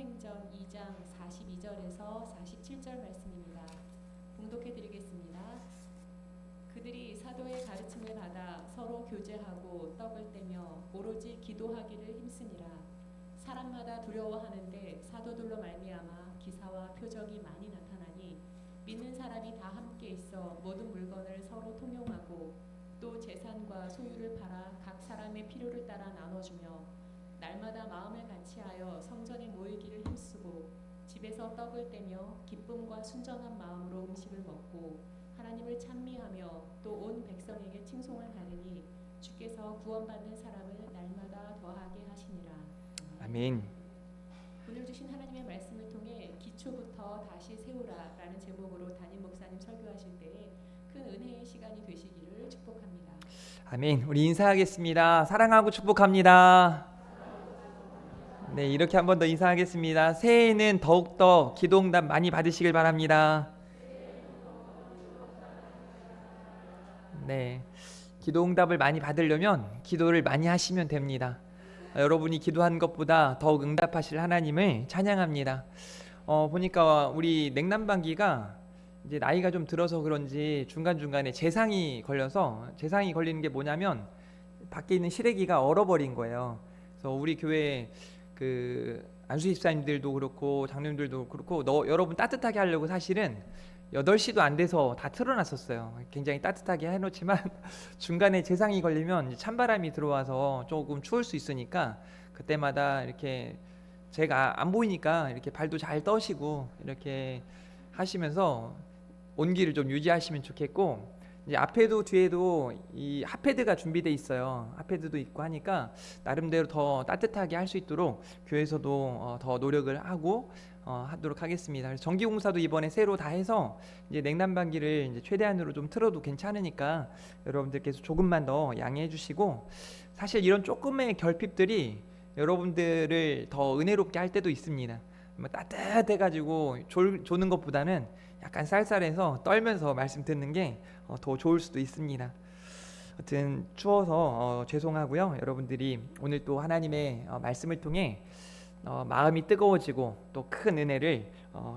사도행전 2장 42절에서 47절 말씀입니다. 봉독해 드리겠습니다. 그들이 사도의 가르침을 받아 서로 교제하고 떡을 떼며 오로지 기도하기를 힘쓰니라. 사람마다 두려워하는데 사도들로 말미암아 기사와 표적이 많이 나타나니 믿는 사람이 다 함께 있어 모든 물건을 서로 통용하고 또 재산과 소유를 팔아 각 사람의 필요를 따라 나눠주며 날마다 마음을 같이하여 성전에 모이기를 힘쓰고 집에서 떡을 떼며 기쁨과 순전한 마음으로 음식을 먹고 하나님을 찬미하며 또 온 백성에게 칭송을 하느니 주께서 구원받는 사람을 날마다 더하게 하시니라. 아멘. 오늘 주신 하나님의 말씀을 통해 기초부터 다시 세우라라는 제목으로 담임 목사님 설교하실 때에 큰 은혜의 시간이 되시기를 축복합니다. 아멘. 우리 인사하겠습니다. 사랑하고 축복합니다. 네, 이렇게 한 번 더 인사하겠습니다. 새해에는 더욱더 기도응답 많이 받으시길 바랍니다. 네, 기도응답을 많이 받으려면 기도를 많이 하시면 됩니다. 여러분이 기도한 것보다 더욱 응답하실 하나님을 찬양합니다. 보니까 우리 냉난방기가 이제 나이가 좀 들어서 그런지 중간중간에 재상이 걸려서, 재상이 걸리는 게 뭐냐면 밖에 있는 시래기가 얼어버린 거예요. 그래서 우리 교회 그 안수 집사님들도 그렇고 장로님들도 그렇고 여러분 따뜻하게 하려고 사실은 8시도 안 돼서 다 틀어놨었어요. 굉장히 따뜻하게 해놓지만 중간에 재상이 걸리면 이제 찬바람이 들어와서 조금 추울 수 있으니까 그때마다 이렇게 제가 안 보이니까 이렇게 발도 잘 떠시고 이렇게 하시면서 온기를 좀 유지하시면 좋겠고, 이제 앞에도 뒤에도 이 핫패드가 준비돼 있어요. 핫패드도 있고 하니까 나름대로 더 따뜻하게 할 수 있도록 교회에서도 더 노력을 하고 하도록 하겠습니다. 그래서 전기공사도 이번에 새로 다 해서 이제 냉난방기를 이제 최대한으로 좀 틀어도 괜찮으니까 여러분들께서 조금만 더 양해해 주시고, 사실 이런 조금의 결핍들이 여러분들을 더 은혜롭게 할 때도 있습니다. 따뜻해가지고 조는 것보다는 약간 쌀쌀해서 떨면서 말씀 듣는 게 더 좋을 수도 있습니다. 하여튼 추워서 죄송하고요. 여러분들이 오늘 또 하나님의 말씀을 통해 마음이 뜨거워지고 또 큰 은혜를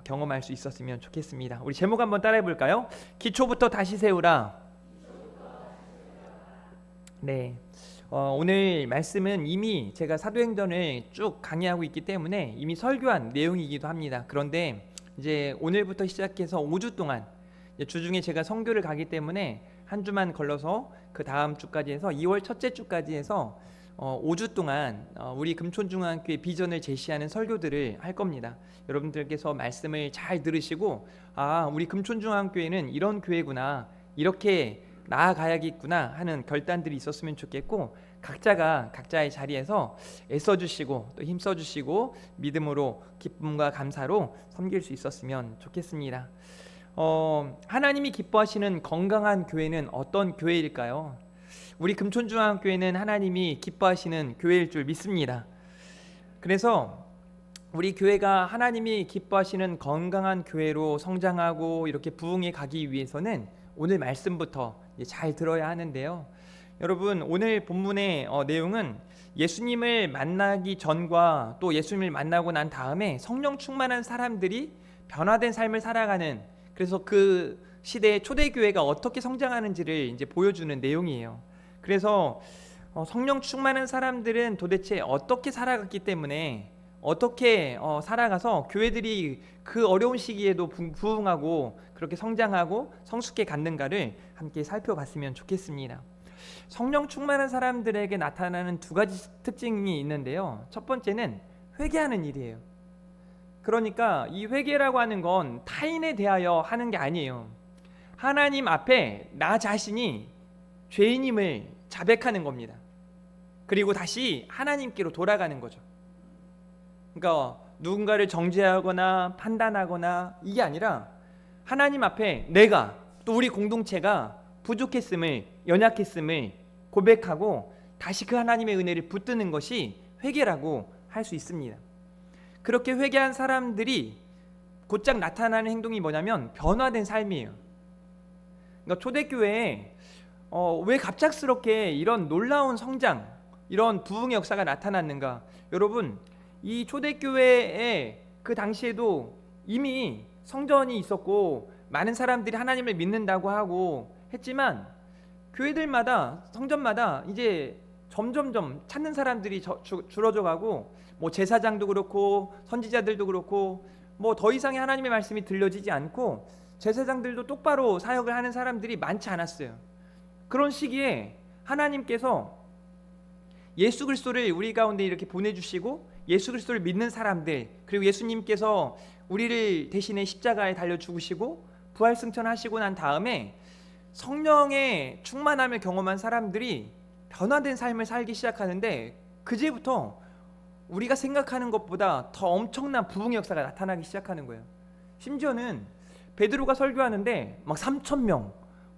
경험할 수 있었으면 좋겠습니다. 우리 제목 한번 따라해 볼까요? 기초부터 다시 세우라. 네. 오늘 말씀은 이미 제가 사도행전을 쭉 강의하고 있기 때문에 이미 설교한 내용이기도 합니다. 그런데 이제 오늘부터 시작해서 5주 동안 주중에 제가 선교를 가기 때문에 한 주만 걸러서 그 다음 주까지 해서 2월 첫째 주까지 해서 5주 동안 우리 금촌중앙교회 비전을 제시하는 설교들을 할 겁니다. 여러분들께서 말씀을 잘 들으시고, 아, 우리 금촌중앙교회는 이런 교회구나, 이렇게 나아가야겠구나 하는 결단들이 있었으면 좋겠고, 각자가 각자의 자리에서 애써주시고 또 힘써주시고 믿음으로 기쁨과 감사로 섬길 수 있었으면 좋겠습니다. 하나님이 기뻐하시는 건강한 교회는 어떤 교회일까요? 우리 금촌중앙교회는 하나님이 기뻐하시는 교회일 줄 믿습니다. 그래서 우리 교회가 하나님이 기뻐하시는 건강한 교회로 성장하고 이렇게 부흥해 가기 위해서는 오늘 말씀부터 잘 들어야 하는데요. 여러분, 오늘 본문의 내용은 예수님을 만나기 전과 또 예수님을 만나고 난 다음에 성령 충만한 사람들이 변화된 삶을 살아가는, 그래서 그 시대의 초대교회가 어떻게 성장하는지를 이제 보여주는 내용이에요. 그래서 성령 충만한 사람들은 도대체 어떻게 살아갔기 때문에 어떻게 살아가서 교회들이 그 어려운 시기에도 부흥하고 그렇게 성장하고 성숙해 갔는가를 함께 살펴봤으면 좋겠습니다. 성령 충만한 사람들에게 나타나는 두 가지 특징이 있는데요. 첫 번째는 회개하는 일이에요. 그러니까 이 회개라고 하는 건 타인에 대하여 하는 게 아니에요. 하나님 앞에 나 자신이 죄인임을 자백하는 겁니다. 그리고 다시 하나님께로 돌아가는 거죠. 그러니까 누군가를 정죄하거나 판단하거나 이게 아니라 하나님 앞에 내가 또 우리 공동체가 부족했음을, 연약했음을 고백하고 다시 그 하나님의 은혜를 붙드는 것이 회개라고 할 수 있습니다. 그렇게 회개한 사람들이 곧장 나타나는 행동이 뭐냐면 변화된 삶이에요. 그러니까 초대교회에 왜 갑작스럽게 이런 놀라운 성장, 이런 부흥의 역사가 나타났는가? 여러분, 이 초대교회에 그 당시에도 이미 성전이 있었고 많은 사람들이 하나님을 믿는다고 하고 했지만 교회들마다 성전마다 이제 점점점 찾는 사람들이 줄어져 가고 뭐 제사장도 그렇고 선지자들도 그렇고 뭐 더 이상의 하나님의 말씀이 들려지지 않고 제사장들도 똑바로 사역을 하는 사람들이 많지 않았어요. 그런 시기에 하나님께서 예수 그리스도를 우리 가운데 이렇게 보내주시고 예수 그리스도를 믿는 사람들, 그리고 예수님께서 우리를 대신에 십자가에 달려 죽으시고 부활 승천하시고 난 다음에 성령의 충만함을 경험한 사람들이 변화된 삶을 살기 시작하는데, 그제부터 우리가 생각하는 것보다 더 엄청난 부흥의 역사가 나타나기 시작하는 거예요. 심지어는 베드로가 설교하는데 막 3,000명,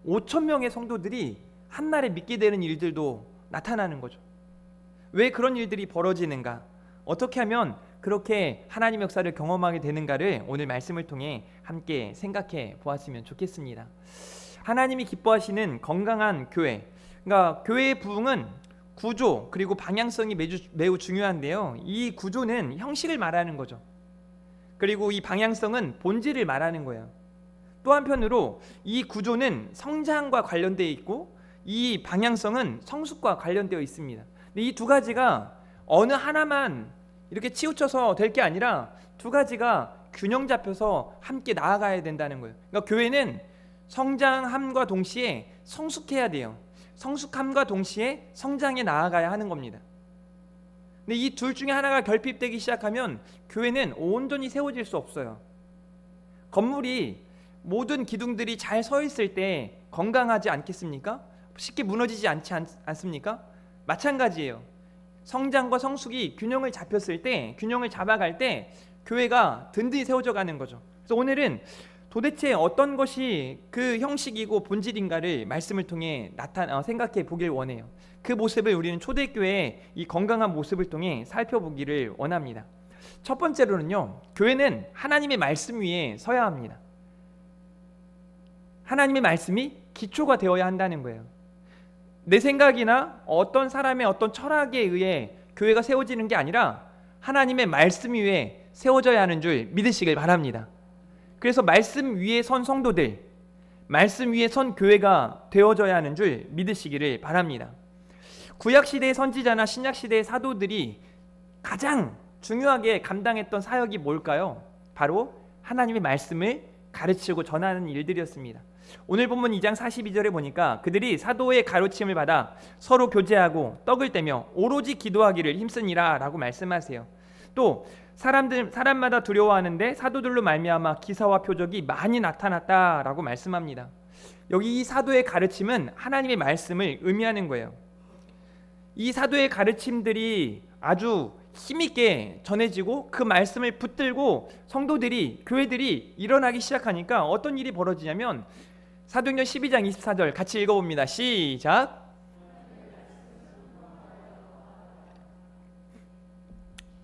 5,000명의 성도들이 한날에 믿게 되는 일들도 나타나는 거죠. 왜 그런 일들이 벌어지는가? 어떻게 하면 그렇게 하나님의 역사를 경험하게 되는가를 오늘 말씀을 통해 함께 생각해 보았으면 좋겠습니다. 하나님이 기뻐하시는 건강한 교회, 그러니까 교회의 부흥은 구조 그리고 방향성이 매우 중요한데요. 이 구조는 형식을 말하는 거죠. 그리고 이 방향성은 본질을 말하는 거예요. 또 한편으로 이 구조는 성장과 관련되어 있고 이 방향성은 성숙과 관련되어 있습니다. 근데 이 두 가지가 어느 하나만 이렇게 치우쳐서 될 게 아니라 두 가지가 균형 잡혀서 함께 나아가야 된다는 거예요. 그러니까 교회는 성장함과 동시에 성숙해야 돼요. 성숙함과 동시에 성장해 나아가야 하는 겁니다. 근데 이 둘 중에 하나가 결핍되기 시작하면 교회는 온전히 세워질 수 없어요. 건물이 모든 기둥들이 잘 서 있을 때 건강하지 않겠습니까? 쉽게 무너지지 않지 않습니까? 마찬가지예요. 성장과 성숙이 균형을 잡아갈 때 교회가 든든히 세워져 가는 거죠. 그래서 오늘은 도대체 어떤 것이 그 형식이고 본질인가를 말씀을 통해 생각해 보길 원해요. 그 모습을 우리는 초대교회의 이 건강한 모습을 통해 살펴보기를 원합니다. 첫 번째로는요, 교회는 하나님의 말씀 위에 서야 합니다. 하나님의 말씀이 기초가 되어야 한다는 거예요. 내 생각이나 어떤 사람의 어떤 철학에 의해 교회가 세워지는 게 아니라 하나님의 말씀 위에 세워져야 하는 줄 믿으시길 바랍니다. 그래서 말씀 위에 선 성도들, 말씀 위에 선 교회가 되어져야 하는 줄 믿으시기를 바랍니다. 구약시대의 선지자나 신약시대의 사도들이 가장 중요하게 감당했던 사역이 뭘까요? 바로 하나님의 말씀을 가르치고 전하는 일들이었습니다. 오늘 본문 2장 42절에 보니까 그들이 사도의 가르침을 받아 서로 교제하고 떡을 떼며 오로지 기도하기를 힘쓰니라 라고 말씀하세요. 또 사람마다 두려워하는데 사도들로 말미암아 기사와 표적이 많이 나타났다라고 말씀합니다. 여기 이 사도의 가르침은 하나님의 말씀을 의미하는 거예요. 이 사도의 가르침들이 아주 힘있게 전해지고 그 말씀을 붙들고 성도들이, 교회들이 일어나기 시작하니까 어떤 일이 벌어지냐면 사도행전 12장 24절 같이 읽어봅니다. 시작.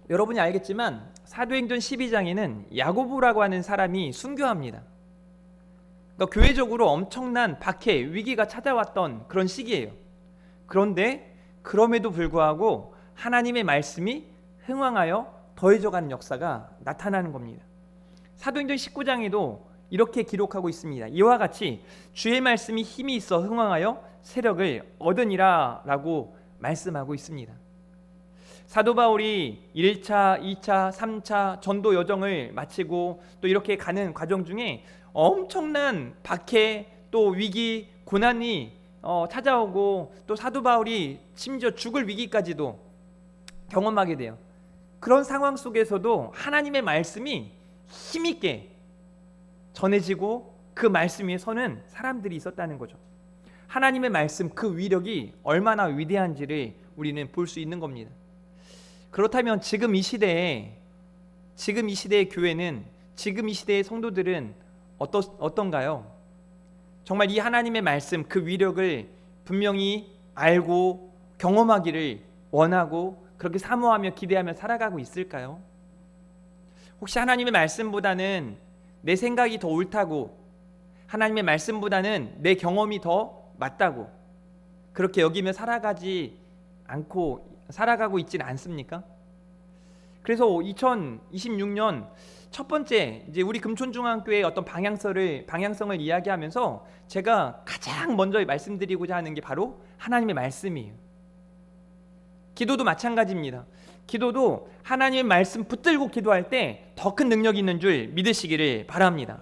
여러분이 알겠지만 사도행전 12장에는 야고보라고 하는 사람이 순교합니다. 그러니까 교회적으로 엄청난 박해, 위기가 찾아왔던 그런 시기예요. 그런데 그럼에도 불구하고 하나님의 말씀이 흥왕하여 더해져가는 역사가 나타나는 겁니다. 사도행전 19장에도 이렇게 기록하고 있습니다. 이와 같이 주의 말씀이 힘이 있어 흥왕하여 세력을 얻으니라 라고 말씀하고 있습니다. 사도 바울이 1차, 2차, 3차 전도 여정을 마치고 또 이렇게 가는 과정 중에 엄청난 박해, 또 위기, 고난이 찾아오고 또 사도 바울이 심지어 죽을 위기까지도 경험하게 돼요. 그런 상황 속에서도 하나님의 말씀이 힘있게 전해지고 그 말씀 위에 서는 사람들이 있었다는 거죠. 하나님의 말씀, 그 위력이 얼마나 위대한지를 우리는 볼 수 있는 겁니다. 그렇다면 지금 이 시대의 교회는, 지금 이 시대의 성도들은 어떤가요? 정말 이 하나님의 말씀, 그 위력을 분명히 알고 경험하기를 원하고 그렇게 사모하며 기대하며 살아가고 있을까요? 혹시 하나님의 말씀보다는 내 생각이 더 옳다고, 하나님의 말씀보다는 내 경험이 더 맞다고 그렇게 여기며 살아가고 있지는 않습니까? 그래서 2026년 첫 번째 이제 우리 금촌중앙교회의 어떤 방향성을 이야기하면서 제가 가장 먼저 말씀드리고자 하는 게 바로 하나님의 말씀이에요. 기도도 마찬가지입니다. 기도도 하나님의 말씀 붙들고 기도할 때 더 큰 능력이 있는 줄 믿으시기를 바랍니다.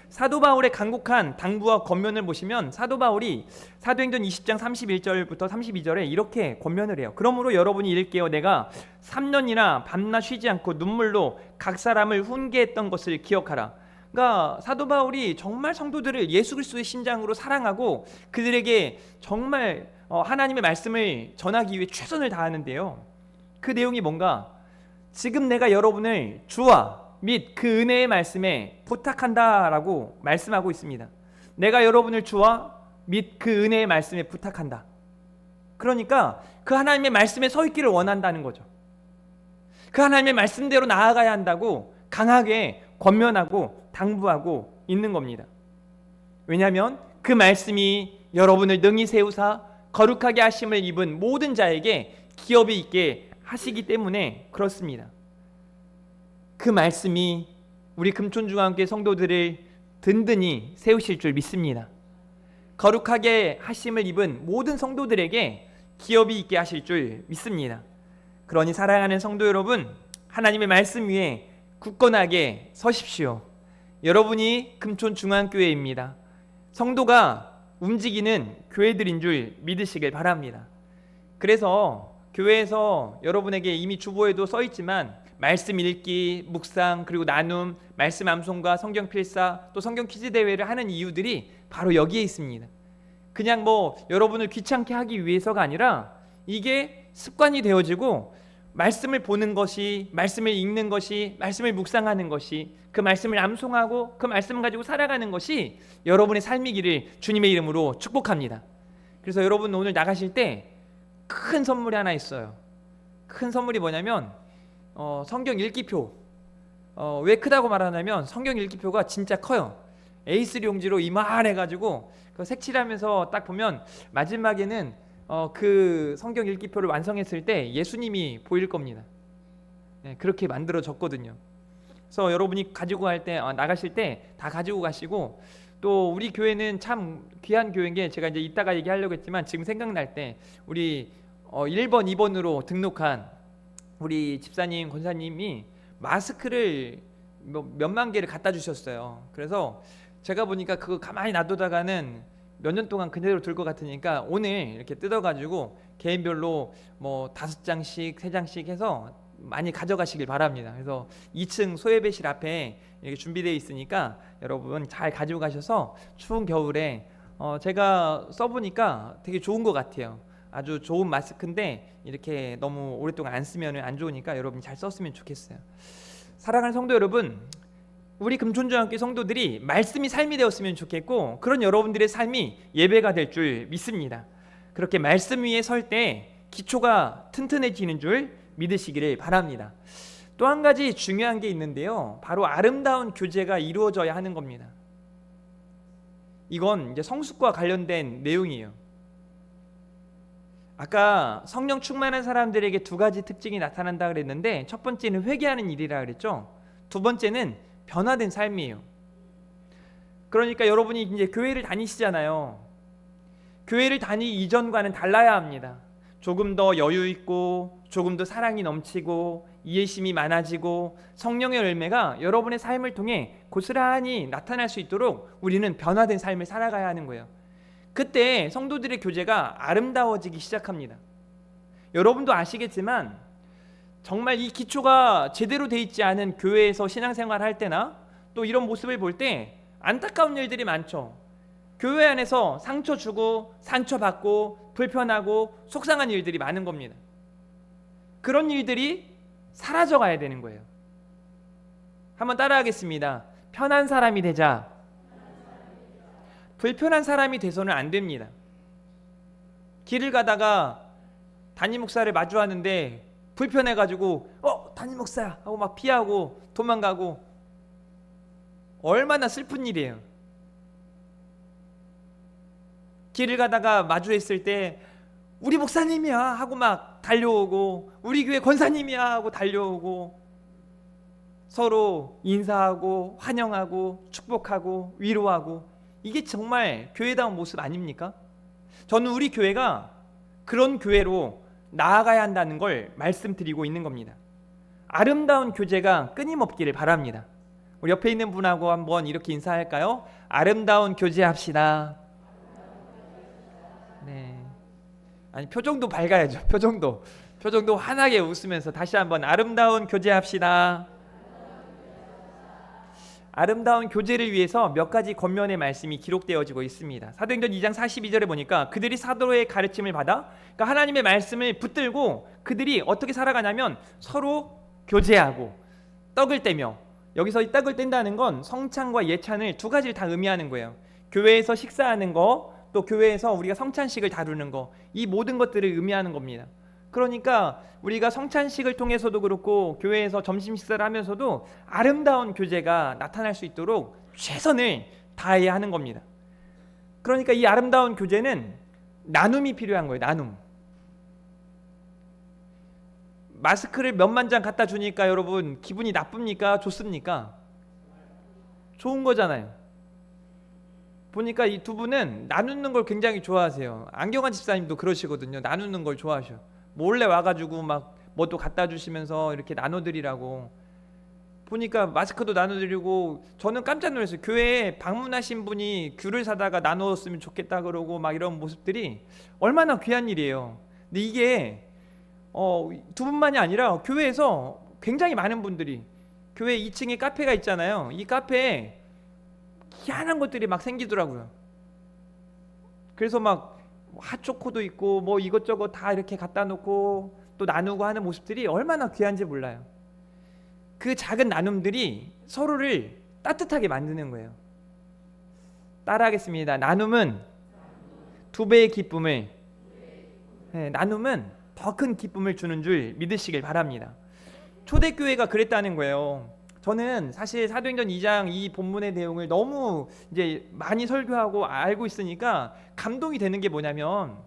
사도 바울의 간곡한 당부와 권면을 보시면 사도 바울이 사도행전 20장 31절부터 32절에 이렇게 권면을 해요. 그러므로 여러분이 이를게요. 내가 3년이나 밤낮 쉬지 않고 눈물로 각 사람을 훈계했던 것을 기억하라. 그러니까 사도 바울이 정말 성도들을 예수 그리스도의 심장으로 사랑하고 그들에게 정말 하나님의 말씀을 전하기 위해 최선을 다하는데요. 그 내용이 뭔가 지금 내가 여러분을 주와 및 그 은혜의 말씀에 부탁한다라고 말씀하고 있습니다. 내가 여러분을 주와 및 그 은혜의 말씀에 부탁한다. 그러니까 그 하나님의 말씀에 서 있기를 원한다는 거죠. 그 하나님의 말씀대로 나아가야 한다고 강하게 권면하고 당부하고 있는 겁니다. 왜냐하면 그 말씀이 여러분을 능히 세우사 거룩하게 하심을 입은 모든 자에게 기업이 있게 하시기 때문에 그렇습니다. 그 말씀이 우리 금촌중앙교회 성도들을 든든히 세우실 줄 믿습니다. 거룩하게 하심을 입은 모든 성도들에게 기업이 있게 하실 줄 믿습니다. 그러니 사랑하는 성도 여러분, 하나님의 말씀 위에 굳건하게 서십시오. 여러분이 금촌중앙교회입니다. 성도가 움직이는 교회들인 줄 믿으시길 바랍니다. 그래서 교회에서 여러분에게 이미 주보에도 써 있지만 말씀 읽기, 묵상, 그리고 나눔, 말씀 암송과 성경 필사, 또 성경 퀴즈 대회를 하는 이유들이 바로 여기에 있습니다. 그냥 여러분을 귀찮게 하기 위해서가 아니라 이게 습관이 되어지고 말씀을 보는 것이, 말씀을 읽는 것이, 말씀을 묵상하는 것이, 그 말씀을 암송하고 그 말씀을 가지고 살아가는 것이 여러분의 삶이기를 주님의 이름으로 축복합니다. 그래서 여러분 오늘 나가실 때 큰 선물이 하나 있어요. 큰 선물이 뭐냐면 성경 읽기표. 왜 크다고 말하냐면 성경 읽기표가 진짜 커요. A3 용지로 이만해가지고 그 색칠하면서 딱 보면 마지막에는 그 성경 읽기표를 완성했을 때 예수님이 보일 겁니다. 네, 그렇게 만들어졌거든요. 그래서 여러분이 가지고 나가실 때 다 가지고 가시고, 또 우리 교회는 참 귀한 교회인 게 제가 이제 이따가 얘기하려고 했지만 지금 생각날 때 우리 1번, 2번으로 등록한 우리 집사님, 권사님이 마스크를 몇만 개를 갖다 주셨어요. 그래서 제가 보니까 그거 가만히 놔두다가는 몇 년 동안 그대로 둘 것 같으니까 오늘 이렇게 뜯어가지고 개인별로 5장씩, 3장씩 해서 많이 가져가시길 바랍니다. 그래서 2층 소예배실 앞에 이렇게 준비되어 있으니까 여러분 잘 가지고 가셔서 추운 겨울에 제가 써보니까 되게 좋은 것 같아요. 아주 좋은 마스크인데 이렇게 너무 오랫동안 안 쓰면 안 좋으니까 여러분 잘 썼으면 좋겠어요. 사랑하는 성도 여러분, 우리 금촌중앙교회 성도들이 말씀이 삶이 되었으면 좋겠고, 그런 여러분들의 삶이 예배가 될 줄 믿습니다. 그렇게 말씀 위에 설 때 기초가 튼튼해지는 줄 믿으시기를 바랍니다. 또 한 가지 중요한 게 있는데요, 바로 아름다운 교제가 이루어져야 하는 겁니다. 이건 이제 성숙과 관련된 내용이에요. 아까 성령 충만한 사람들에게 두 가지 특징이 나타난다 그랬는데, 첫 번째는 회개하는 일이라 그랬죠. 두 번째는 변화된 삶이에요. 그러니까 여러분이 이제 교회를 다니시잖아요. 교회를 다니기 이전과는 달라야 합니다. 조금 더 여유 있고, 조금 더 사랑이 넘치고, 이해심이 많아지고, 성령의 열매가 여러분의 삶을 통해 고스란히 나타날 수 있도록 우리는 변화된 삶을 살아가야 하는 거예요. 그때 성도들의 교제가 아름다워지기 시작합니다. 여러분도 아시겠지만 정말 이 기초가 제대로 돼 있지 않은 교회에서 신앙생활 할 때나 또 이런 모습을 볼 때 안타까운 일들이 많죠. 교회 안에서 상처 주고 상처받고 불편하고 속상한 일들이 많은 겁니다. 그런 일들이 사라져 가야 되는 거예요. 한번 따라하겠습니다. 편한 사람이 되자. 불편한 사람이 돼서는 안 됩니다. 길을 가다가 담임 목사를 마주하는데 불편해가지고 담임 목사야 하고 막 피하고 도망가고, 얼마나 슬픈 일이에요. 길을 가다가 마주했을 때 우리 목사님이야 하고 막 달려오고, 우리 교회 권사님이야 하고 달려오고, 서로 인사하고 환영하고 축복하고 위로하고, 이게 정말 교회다운 모습 아닙니까? 저는 우리 교회가 그런 교회로 나아가야 한다는 걸 말씀드리고 있는 겁니다. 아름다운 교제가 끊임없기를 바랍니다. 우리 옆에 있는 분하고 한번 이렇게 인사할까요? 아름다운 교제합시다. 네. 아니, 표정도 밝아야죠. 표정도 환하게 웃으면서 다시 한번 아름다운 교제합시다. 아름다운 교제를 위해서 몇 가지 권면의 말씀이 기록되어지고 있습니다. 사도행전 2장 42절에 보니까 그들이 사도의 가르침을 받아, 그러니까 하나님의 말씀을 붙들고 그들이 어떻게 살아가냐면 서로 교제하고 떡을 떼며, 여기서 이 떡을 뗀다는 건 성찬과 예찬을 두 가지를 다 의미하는 거예요. 교회에서 식사하는 거, 또 교회에서 우리가 성찬식을 다루는 거, 이 모든 것들을 의미하는 겁니다. 그러니까 우리가 성찬식을 통해서도 그렇고 교회에서 점심 식사를 하면서도 아름다운 교제가 나타날 수 있도록 최선을 다해야 하는 겁니다. 그러니까 이 아름다운 교제는 나눔이 필요한 거예요. 나눔. 마스크를 몇만 장 갖다 주니까 여러분 기분이 나쁩니까? 좋습니까? 좋은 거잖아요. 보니까 이 두 분은 나누는 걸 굉장히 좋아하세요. 안경환 집사님도 그러시거든요. 나누는 걸 좋아하셔. 몰래 와가지고 막 뭣도 갖다 주시면서 이렇게 나눠드리라고. 보니까 마스크도 나눠드리고, 저는 깜짝 놀랐어요. 교회에 방문하신 분이 귤을 사다가 나누었으면 좋겠다 그러고 막 이런 모습들이 얼마나 귀한 일이에요. 근데 이게 두 분만이 아니라 교회에서 굉장히 많은 분들이, 교회 2층에 카페가 있잖아요. 이 카페에 희한한 것들이 막 생기더라고요. 그래서 막 핫초코도 있고 뭐 이것저것 다 이렇게 갖다 놓고 또 나누고 하는 모습들이 얼마나 귀한지 몰라요. 그 작은 나눔들이 서로를 따뜻하게 만드는 거예요. 따라하겠습니다. 나눔은 두 배의 기쁨을, 나눔은 더 큰 기쁨을 주는 줄 믿으시길 바랍니다. 초대교회가 그랬다는 거예요. 저는 사실 사도행전 2장 이 본문의 내용을 너무 이제 많이 설교하고 알고 있으니까 감동이 되는 게 뭐냐면,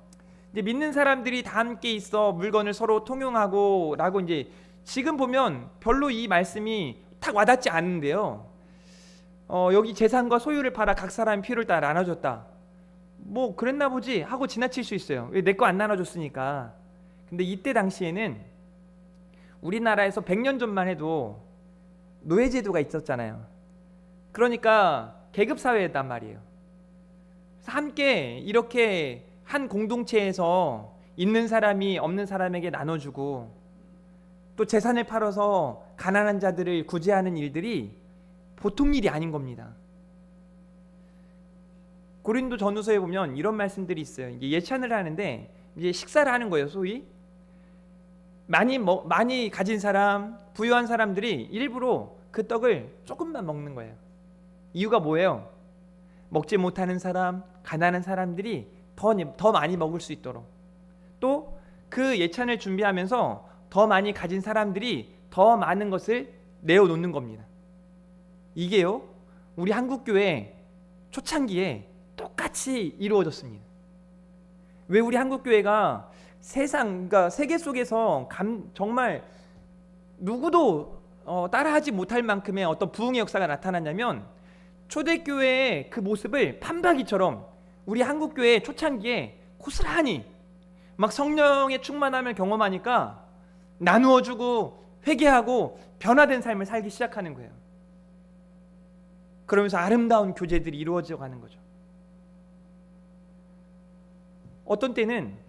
이제 믿는 사람들이 다 함께 있어 물건을 서로 통용하고 라고, 이제 지금 보면 별로 이 말씀이 딱 와닿지 않는데요. 여기 재산과 소유를 팔아 각 사람의 필요를 다 나눠줬다. 뭐 그랬나 보지 하고 지나칠 수 있어요. 왜 내 거 안 나눠줬으니까. 근데 이때 당시에는 우리나라에서 100년 전만 해도 노예제도가 있었잖아요. 그러니까 계급사회였단 말이에요. 함께 이렇게 한 공동체에서 있는 사람이 없는 사람에게 나눠주고, 또 재산을 팔아서 가난한 자들을 구제하는 일들이 보통 일이 아닌 겁니다. 고린도 전후서에 보면 이런 말씀들이 있어요. 이게 예찬을 하는데 이제 식사를 하는 거예요. 소위 많이 가진 사람, 부유한 사람들이 일부러 그 떡을 조금만 먹는 거예요. 이유가 뭐예요? 먹지 못하는 사람, 가난한 사람들이 더 많이 먹을 수 있도록, 또 그 예찬을 준비하면서 더 많이 가진 사람들이 더 많은 것을 내어놓는 겁니다. 이게요, 우리 한국교회 초창기에 똑같이 이루어졌습니다. 왜 우리 한국교회가 그러니까 세계 속에서 정말 누구도 따라하지 못할 만큼의 어떤 부흥의 역사가 나타났냐면, 초대교회의 그 모습을 판박이처럼 우리 한국교회 초창기에 고스란히 막 성령의 충만함을 경험하니까 나누어주고 회개하고 변화된 삶을 살기 시작하는 거예요. 그러면서 아름다운 교제들이 이루어져 가는 거죠. 어떤 때는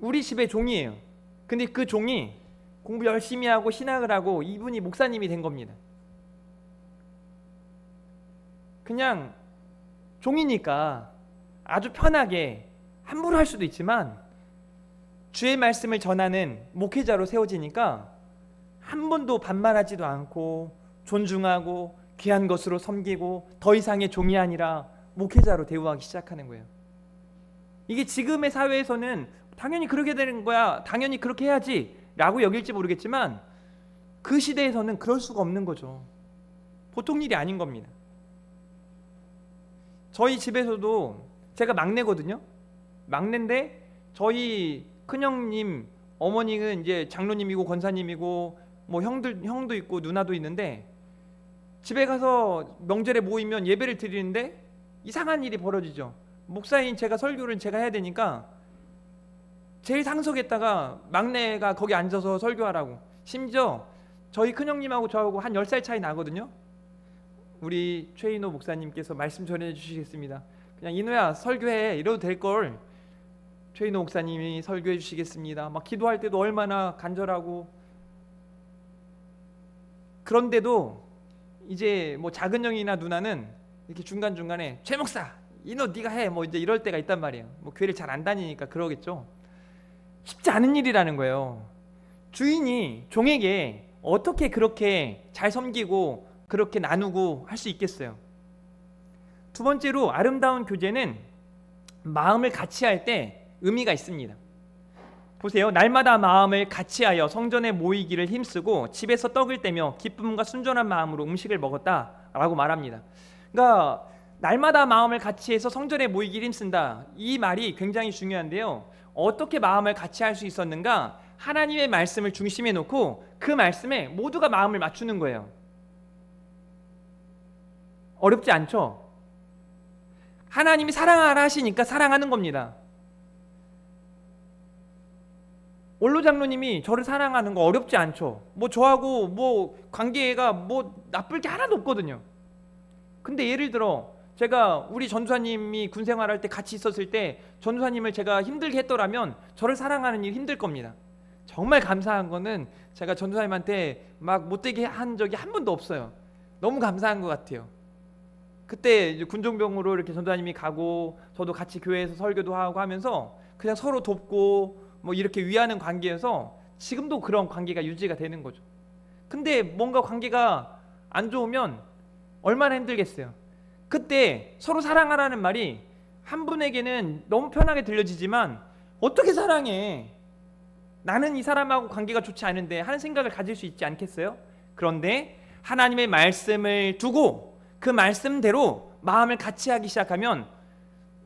우리 집의 종이에요. 근데 그 종이 공부 열심히 하고 신학을 하고 이분이 목사님이 된 겁니다. 그냥 종이니까 아주 편하게 함부로 할 수도 있지만, 주의 말씀을 전하는 목회자로 세워지니까 한 번도 반말하지도 않고 존중하고 귀한 것으로 섬기고 더 이상의 종이 아니라 목회자로 대우하기 시작하는 거예요. 이게 지금의 사회에서는 당연히 그렇게 되는 거야, 당연히 그렇게 해야지 라고 여길지 모르겠지만, 그 시대에서는 그럴 수가 없는 거죠. 보통 일이 아닌 겁니다. 저희 집에서도 제가 막내거든요. 막내인데 저희 큰형님 어머니는 이제 장로님이고 권사님이고 뭐 형도 있고 누나도 있는데, 집에 가서 명절에 모이면 예배를 드리는데 이상한 일이 벌어지죠. 목사인 제가 설교를 제가 해야 되니까 제일 상석에다가 막내가 거기 앉아서 설교하라고. 심지어 저희 큰형님하고 저하고 한 10살 차이 나거든요. 우리 최인호 목사님께서 말씀 전해 주시겠습니다. 그냥 인호야 설교해 이러도 될걸. 최인호 목사님이 설교해 주시겠습니다. 막 기도할 때도 얼마나 간절하고. 그런데도 이제 뭐 작은 형이나 누나는 이렇게 중간중간에 최 목사 인호 네가 해 뭐 이제 이럴 때가 있단 말이에요. 뭐 교회를 잘 안 다니니까 그러겠죠. 쉽지 않은 일이라는 거예요. 주인이 종에게 어떻게 그렇게 잘 섬기고 그렇게 나누고 할 수 있겠어요. 두 번째로 아름다운 교제는 마음을 같이 할 때 의미가 있습니다. 보세요. 날마다 마음을 같이하여 성전에 모이기를 힘쓰고 집에서 떡을 떼며 기쁨과 순전한 마음으로 음식을 먹었다라고 말합니다. 그러니까 날마다 마음을 같이해서 성전에 모이기를 힘쓴다. 이 말이 굉장히 중요한데요. 어떻게 마음을 같이 할 수 있었는가? 하나님의 말씀을 중심에 놓고 그 말씀에 모두가 마음을 맞추는 거예요. 어렵지 않죠? 하나님이 사랑하라 하시니까 사랑하는 겁니다. 원로 장로님이 저를 사랑하는 거 어렵지 않죠? 뭐 저하고 뭐 관계가 뭐 나쁠 게 하나도 없거든요. 근데 예를 들어 제가 우리 전도사님이 군 생활할 때 같이 있었을 때 전도사님을 제가 힘들게 했더라면 저를 사랑하는 일 힘들 겁니다. 정말 감사한 거는 제가 전도사님한테 막 못되게 한 적이 한 번도 없어요. 너무 감사한 것 같아요. 그때 이제 군종병으로 이렇게 전도사님이 가고 저도 같이 교회에서 설교도 하고 하면서 그냥 서로 돕고 뭐 이렇게 위하는 관계여서 지금도 그런 관계가 유지가 되는 거죠. 근데 뭔가 관계가 안 좋으면 얼마나 힘들겠어요. 그때 서로 사랑하라는 말이 한 분에게는 너무 편하게 들려지지만 어떻게 사랑해? 나는 이 사람하고 관계가 좋지 않은데 하는 생각을 가질 수 있지 않겠어요? 그런데 하나님의 말씀을 두고 그 말씀대로 마음을 같이 하기 시작하면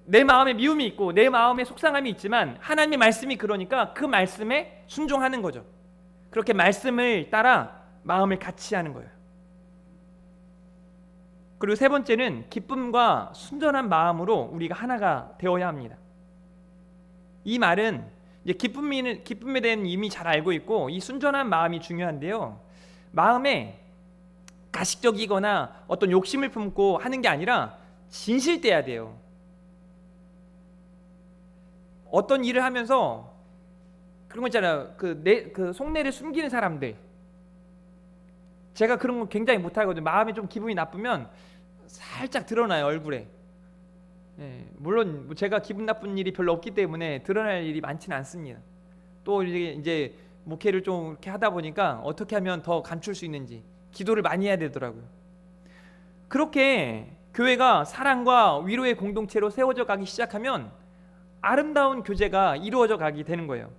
내 마음에 미움이 있고 내 마음에 속상함이 있지만 하나님의 말씀이 그러니까 그 말씀에 순종하는 거죠. 그렇게 말씀을 따라 마음을 같이 하는 거예요. 그리고 세 번째는 기쁨과 순전한 마음으로 우리가 하나가 되어야 합니다. 이 말은 이제 기쁨에 대한 이미 잘 알고 있고 이 순전한 마음이 중요한데요. 마음에 가식적이거나 어떤 욕심을 품고 하는 게 아니라 진실돼야 돼요. 어떤 일을 하면서 그런 거 있잖아요. 그 속내를 숨기는 사람들. 제가 그런 거 굉장히 못하거든요. 마음에 좀 기분이 나쁘면 살짝 드러나요, 얼굴에. 예, 물론 제가 기분 나쁜 일이 별로 없기 때문에 드러날 일이 많지는 않습니다. 또 이제 목회를 좀 이렇게 하다 보니까 어떻게 하면 더 감출 수 있는지 기도를 많이 해야 되더라고요. 그렇게 교회가 사랑과 위로의 공동체로 세워져 가기 시작하면 아름다운 교제가 이루어져 가게 되는 거예요.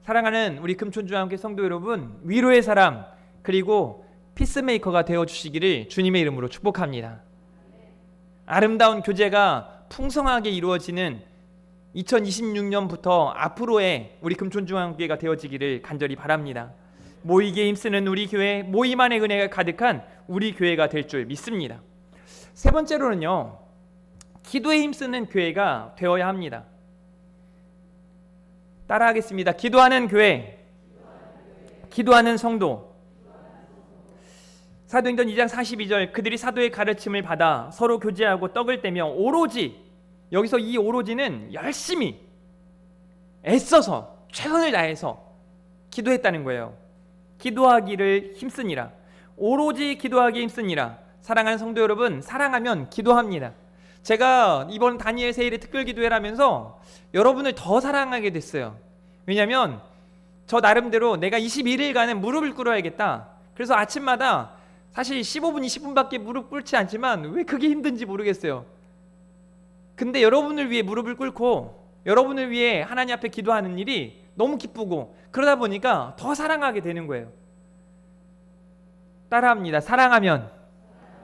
사랑하는 우리 금촌중앙교회 성도 여러분, 위로의 사람 그리고 피스메이커가 되어주시기를 주님의 이름으로 축복합니다. 아름다운 교제가 풍성하게 이루어지는 2026년부터 앞으로의 우리 금촌중앙교회가 되어지기를 간절히 바랍니다. 모이기에 힘쓰는 우리 교회, 모임 안의 은혜가 가득한 우리 교회가 될 줄 믿습니다. 세 번째로는요, 기도에 힘쓰는 교회가 되어야 합니다. 따라하겠습니다. 기도하는 교회, 기도하는 성도. 사도행전 2장 42절, 그들이 사도의 가르침을 받아 서로 교제하고 떡을 떼며 오로지, 여기서 이 오로지는 열심히 애써서 최선을 다해서 기도했다는 거예요. 기도하기를 힘쓰니라. 오로지 기도하기 힘쓰니라. 사랑하는 성도 여러분, 사랑하면 기도합니다. 제가 이번 다니엘 세일의 특별 기도회를 하면서 여러분을 더 사랑하게 됐어요. 왜냐하면 저 나름대로 내가 21일간은 무릎을 꿇어야겠다. 그래서 아침마다 사실 15분, 20분밖에 무릎 꿇지 않지만 왜 그게 힘든지 모르겠어요. 근데 여러분을 위해 무릎을 꿇고 여러분을 위해 하나님 앞에 기도하는 일이 너무 기쁘고 그러다 보니까 더 사랑하게 되는 거예요. 따라합니다. 사랑하면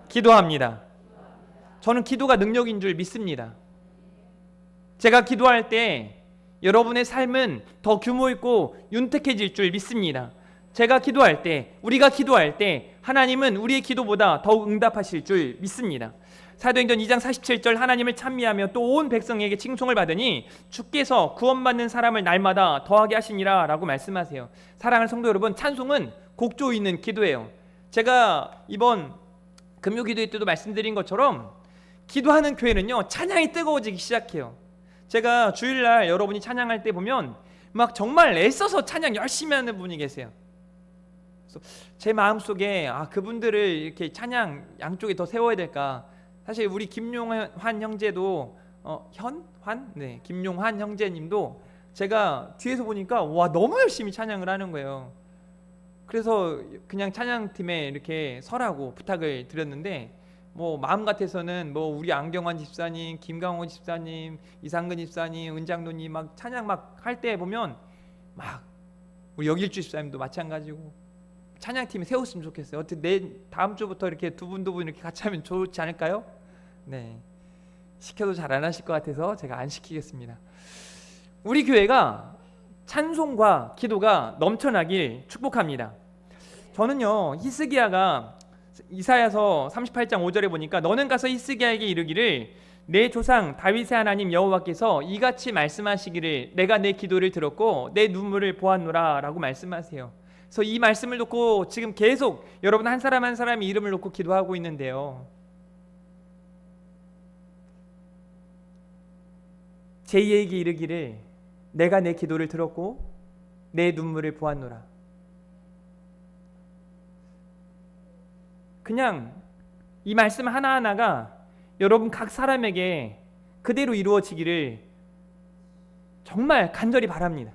기도합니다. 저는 기도가 능력인 줄 믿습니다. 제가 기도할 때 여러분의 삶은 더 규모 있고 윤택해질 줄 믿습니다. 제가 기도할 때, 우리가 기도할 때 하나님은 우리의 기도보다 더욱 응답하실 줄 믿습니다. 사도행전 2장 47절 하나님을 찬미하며 또 온 백성에게 칭송을 받으니 주께서 구원받는 사람을 날마다 더하게 하시니라 라고 말씀하세요. 사랑하는 성도 여러분, 찬송은 곡조 있는 기도예요. 제가 이번 금요기도회 때도 말씀드린 것처럼 기도하는 교회는요 찬양이 뜨거워지기 시작해요. 제가 주일날 여러분이 찬양할 때 보면 막 정말 애써서 찬양 열심히 하는 분이 계세요. 그래서 제 마음속에 그분들을 이렇게 찬양 양쪽에 더 세워야 될까. 사실 우리 김용환 형제도 김용환 형제님도 제가 뒤에서 보니까 와 너무 열심히 찬양을 하는 거예요. 그래서 그냥 찬양팀에 이렇게 서라고 부탁을 드렸는데 뭐 마음 같아서는 뭐 우리 안경환 집사님, 김강호 집사님, 이상근 집사님, 은장로님 막 찬양 막 할 때 보면 막 우리 여길주 집사님도 마찬가지고 찬양팀이 세웠으면 좋겠어요. 어떻게 내 다음 주부터 이렇게 두 분 이렇게 같이 하면 좋지 않을까요? 네, 시켜도 잘 안 하실 것 같아서 제가 안 시키겠습니다. 우리 교회가 찬송과 기도가 넘쳐나길 축복합니다. 저는요 히스기야가 이사야서 38장 5절에 보니까 너는 가서 히스기야에게 이르기를 내 조상 다윗의 하나님 여호와께서 이같이 말씀하시기를 내가 내 기도를 들었고 내 눈물을 보았노라 라고 말씀하세요. 그래서 이 말씀을 놓고 지금 계속 여러분 한 사람 한 사람의 이름을 놓고 기도하고 있는데요, 제2에게 이르기를 내가 내 기도를 들었고 내 눈물을 보았노라. 그냥 이 말씀 하나하나가 여러분 각 사람에게 그대로 이루어지기를 정말 간절히 바랍니다.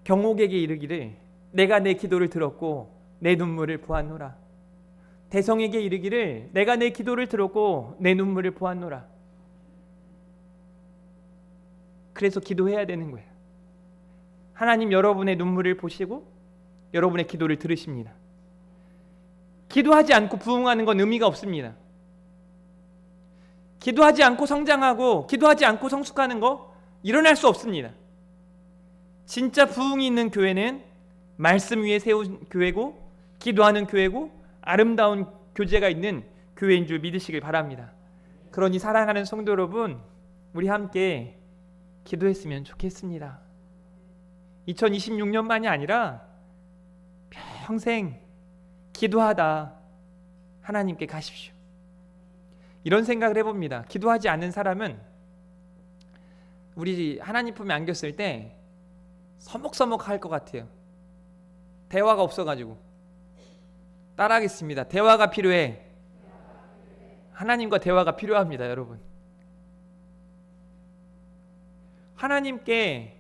경옥에게 이르기를 내가 내 기도를 들었고 내 눈물을 보았노라. 대성에게 이르기를 내가 내 기도를 들었고 내 눈물을 보았노라. 그래서 기도해야 되는 거예요. 하나님 여러분의 눈물을 보시고 여러분의 기도를 들으십니다. 기도하지 않고 부흥하는 건 의미가 없습니다. 기도하지 않고 성장하고 기도하지 않고 성숙하는 거 일어날 수 없습니다. 진짜 부흥이 있는 교회는 말씀 위에 세운 교회고 기도하는 교회고 아름다운 교제가 있는 교회인 줄 믿으시길 바랍니다. 그러니 사랑하는 성도 여러분, 우리 함께 기도했으면 좋겠습니다. 2026년만이 아니라 평생 기도하다 하나님께 가십시오. 이런 생각을 해봅니다. 기도하지 않는 사람은 우리 하나님 품에 안겼을 때 서먹서먹할 것 같아요. 대화가 없어가지고. 따라하겠습니다. 대화가 필요해. 하나님과 대화가 필요합니다, 여러분. 하나님께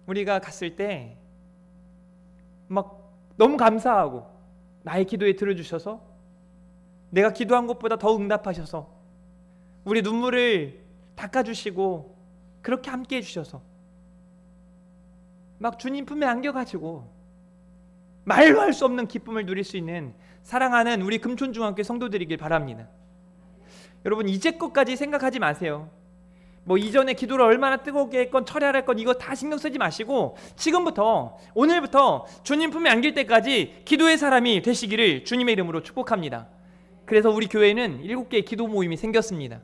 우리가 갔을 때 막 너무 감사하고 나의 기도에 들어주셔서 내가 기도한 것보다 더 응답하셔서 우리 눈물을 닦아주시고 그렇게 함께 해주셔서 막 주님 품에 안겨가지고 말로 할 수 없는 기쁨을 누릴 수 있는 사랑하는 우리 금촌중학교 성도들이길 바랍니다. 여러분 이제껏까지 생각하지 마세요. 뭐 이전에 기도를 얼마나 뜨겁게 했건 철야할 건 이거 다 신경 쓰지 마시고 지금부터 오늘부터 주님 품에 안길 때까지 기도의 사람이 되시기를 주님의 이름으로 축복합니다. 그래서 우리 교회는 7개의 기도 모임이 생겼습니다.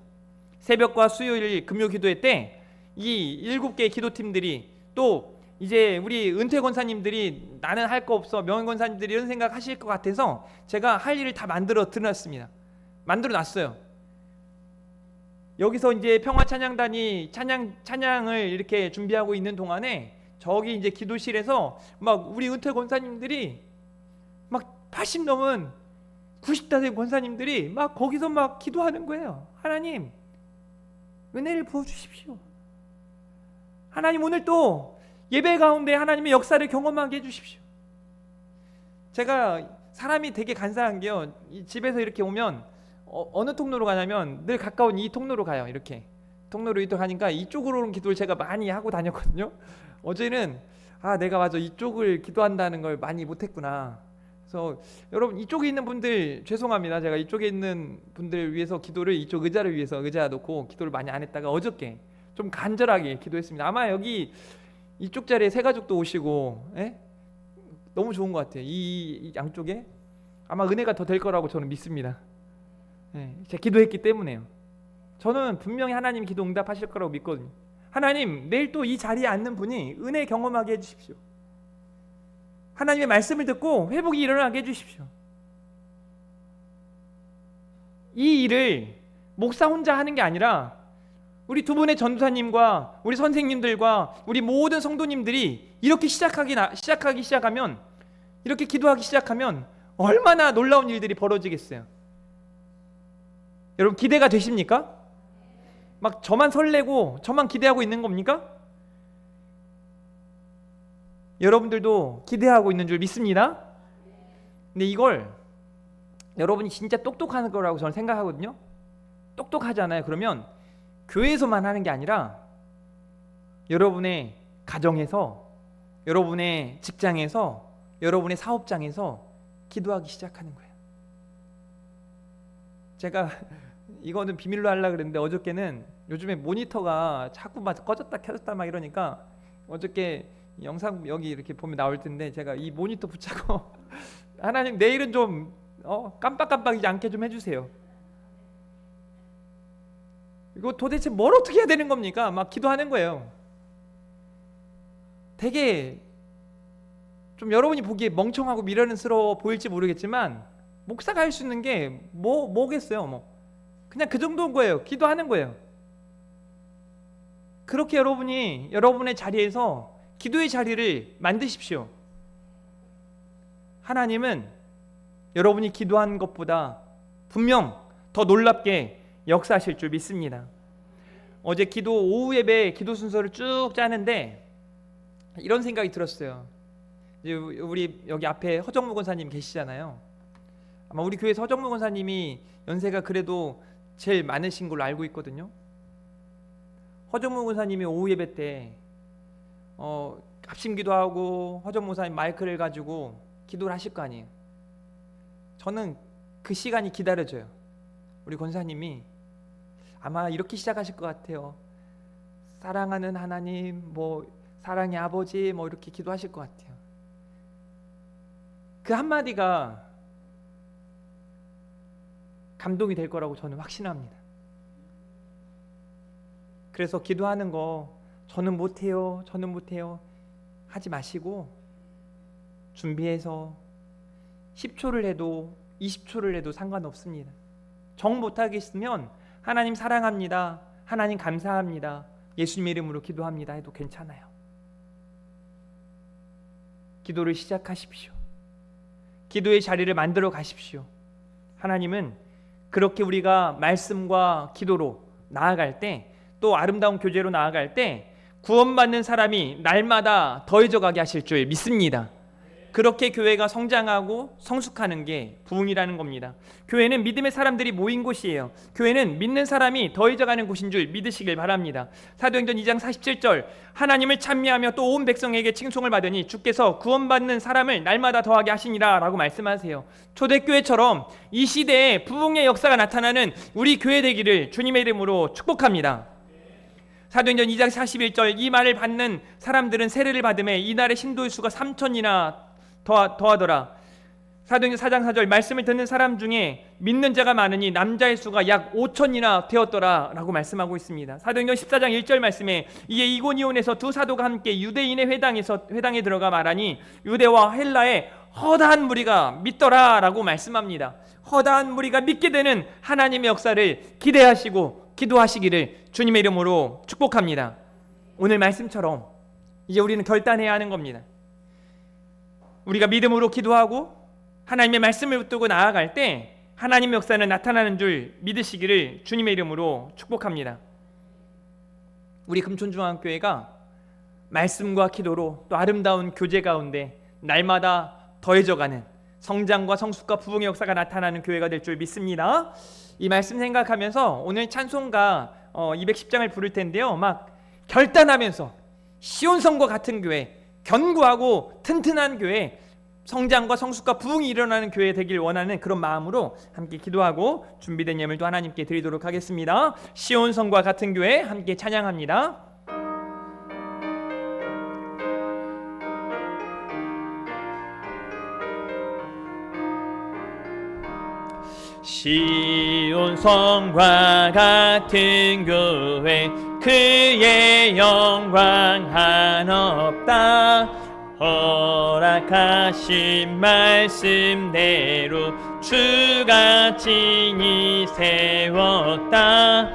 새벽과 수요일 금요 기도회 때 이 7개의 기도팀들이 또 이제 우리 은퇴 권사님들이 나는 할 거 없어 명예 권사님들이 이런 생각 하실 것 같아서 제가 할 일을 다 만들어 놨어요. 여기서 이제 평화 찬양단이 찬양을 이렇게 준비하고 있는 동안에 저기 이제 기도실에서 막 우리 은퇴 권사님들이 막 80 넘은 90대 된 권사님들이 막 거기서 막 기도하는 거예요. 하나님 은혜를 부어주십시오. 하나님 오늘 또 예배 가운데 하나님의 역사를 경험하게 해주십시오. 제가 사람이 되게 간사한 게요, 집에서 이렇게 오면 어느 통로로 가냐면 늘 가까운 이 통로로 가요. 이렇게 통로로 이동하니까 이쪽으로는 기도를 제가 많이 하고 다녔거든요. 어제는 내가 맞아 이쪽을 기도한다는 걸 많이 못했구나. 그래서 여러분 이쪽에 있는 분들 죄송합니다. 제가 이쪽에 있는 분들 위해서 기도를 이쪽 의자를 위해서 의자 놓고 기도를 많이 안 했다가 어저께 좀 간절하게 기도했습니다. 아마 여기 이쪽 자리에 새 가족도 오시고 너무 좋은 것 같아요. 이 양쪽에 아마 은혜가 더 될 거라고 저는 믿습니다. 네, 제가 기도했기 때문에요. 저는 분명히 하나님 기도 응답하실 거라고 믿거든요. 하나님 내일 또 이 자리에 앉는 분이 은혜 경험하게 해주십시오. 하나님의 말씀을 듣고 회복이 일어나게 해주십시오. 이 일을 목사 혼자 하는 게 아니라 우리 두 분의 전도사님과 우리 선생님들과 우리 모든 성도님들이 이렇게 시작하면 이렇게 기도하기 시작하면 얼마나 놀라운 일들이 벌어지겠어요. 여러분 기대가 되십니까? 막 저만 설레고 저만 기대하고 있는 겁니까? 여러분들도 기대하고 있는 줄 믿습니다. 근데 이걸 여러분이 진짜 똑똑한 거라고 저는 생각하거든요. 똑똑하잖아요. 그러면 교회에서만 하는 게 아니라 여러분의 가정에서, 여러분의 직장에서, 여러분의 사업장에서 기도하기 시작하는 거예요. 제가 이거는 비밀로 하려고 그랬는데 어저께는 요즘에 모니터가 자꾸 막 꺼졌다 켜졌다 막 이러니까 어저께 영상 여기 이렇게 보면 나올 텐데 제가 이 모니터 붙잡고 하나님 내일은 좀 깜빡깜빡이지 않게 좀 해주세요. 이거 도대체 뭘 어떻게 해야 되는 겁니까? 막 기도하는 거예요. 되게 좀 여러분이 보기에 멍청하고 미련스러워 보일지 모르겠지만 목사가 할 수 있는 게 뭐겠어요? 그냥 그 정도인 거예요. 기도하는 거예요. 그렇게 여러분이 여러분의 자리에서 기도의 자리를 만드십시오. 하나님은 여러분이 기도한 것보다 분명 더 놀랍게 역사하실 줄 믿습니다. 어제 오후 예배 기도 순서를 쭉 짜는데 이런 생각이 들었어요. 이제 우리 여기 앞에 허정무 권사님 계시잖아요. 아마 우리 교회에서 허정무 권사님이 연세가 그래도 제일 많으신 걸로 알고 있거든요. 허정무 권사님이 오후 예배 때 합심기도 하고 허정무 권사님 마이크를 가지고 기도를 하실 거 아니에요. 저는 그 시간이 기다려져요. 우리 권사님이 아마 이렇게 시작하실 것 같아요. 사랑하는 하나님, 사랑의 아버지, 이렇게 기도하실 것 같아요. 그 한마디가 감동이 될 거라고 저는 확신합니다. 그래서 기도하는 거 저는 못해요 하지 마시고 준비해서 10초를 해도 20초를 해도 상관없습니다. 정 못하겠으면 하나님 사랑합니다, 하나님 감사합니다, 예수님 이름으로 기도합니다 해도 괜찮아요. 기도를 시작하십시오. 기도의 자리를 만들어 가십시오. 하나님은 그렇게 우리가 말씀과 기도로 나아갈 때, 또 아름다운 교제로 나아갈 때 구원받는 사람이 날마다 더해져 가게 하실 줄 믿습니다. 그렇게 교회가 성장하고 성숙하는 게 부흥이라는 겁니다. 교회는 믿음의 사람들이 모인 곳이에요. 교회는 믿는 사람이 더해져가는 곳인 줄 믿으시길 바랍니다. 사도행전 2장 47절 하나님을 찬미하며 또 온 백성에게 칭송을 받으니 주께서 구원받는 사람을 날마다 더하게 하시니라 라고 말씀하세요. 초대교회처럼 이 시대에 부흥의 역사가 나타나는 우리 교회 되기를 주님의 이름으로 축복합니다. 사도행전 2장 41절 이 말을 받는 사람들은 세례를 받음에 이날의 신도의 수가 3,000이나 더하더라. 사도행전 4장 4절 말씀을 듣는 사람 중에 믿는 자가 많으니 남자의 수가 약 5,000이나 되었더라 라고 말씀하고 있습니다. 사도행전 14장 1절 말씀에 이에 이고니온에서 두 사도가 함께 유대인의 회당에 들어가 말하니 유대와 헬라의 허다한 무리가 믿더라 라고 말씀합니다. 허다한 무리가 믿게 되는 하나님의 역사를 기대하시고 기도하시기를 주님의 이름으로 축복합니다. 오늘 말씀처럼 이제 우리는 결단해야 하는 겁니다. 우리가 믿음으로 기도하고 하나님의 말씀을 붙들고 나아갈 때 하나님의 역사는 나타나는 줄 믿으시기를 주님의 이름으로 축복합니다. 우리 금촌중앙교회가 말씀과 기도로 또 아름다운 교제 가운데 날마다 더해져가는 성장과 성숙과 부흥의 역사가 나타나는 교회가 될 줄 믿습니다. 이 말씀 생각하면서 오늘 찬송가 210장을 부를 텐데요. 막 결단하면서 시온성과 같은 교회, 견고하고 튼튼한 교회, 성장과 성숙과 부흥이 일어나는 교회 되길 원하는 그런 마음으로 함께 기도하고 준비된 예물도 하나님께 드리도록 하겠습니다. 시온성과 같은 교회 함께 찬양합니다. 시온 성과 같은 교회 그의 영광 한없다. 허락하신 말씀대로 주가 친히 세웠다.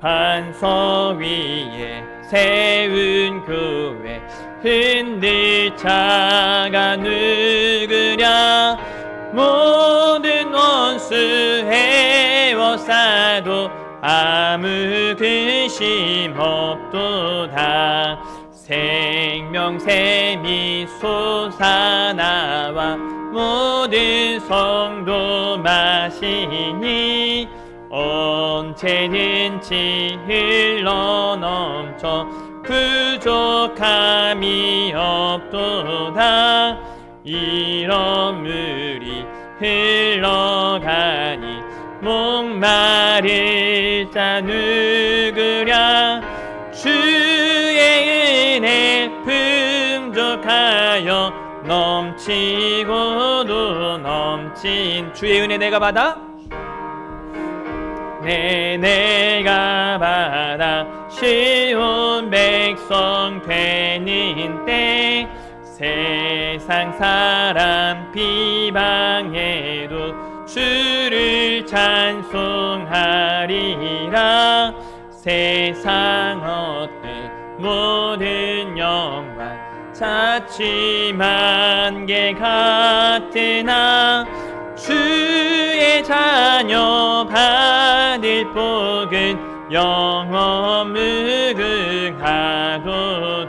반석 위에 세운 교회 흔들 자가 누구랴. 모든 원수 헤워싸도 아무 근심 없도다. 생명샘이 솟아나와 모든 성도 마시니 언제든지 흘러넘쳐 부족함이 없도다. 이런 물이 흘러가니 목마를 자 누구랴. 주의 은혜 풍족하여 넘치고도 넘친 주의 은혜 내가 받아 내가 받아 시온 백성 되는 때 세상 사람 비방해도 주를 찬송하리라. 세상 어때 모든 영광 자취만 개 같으나 주의 자녀 받을 복은 영원 무궁하도다.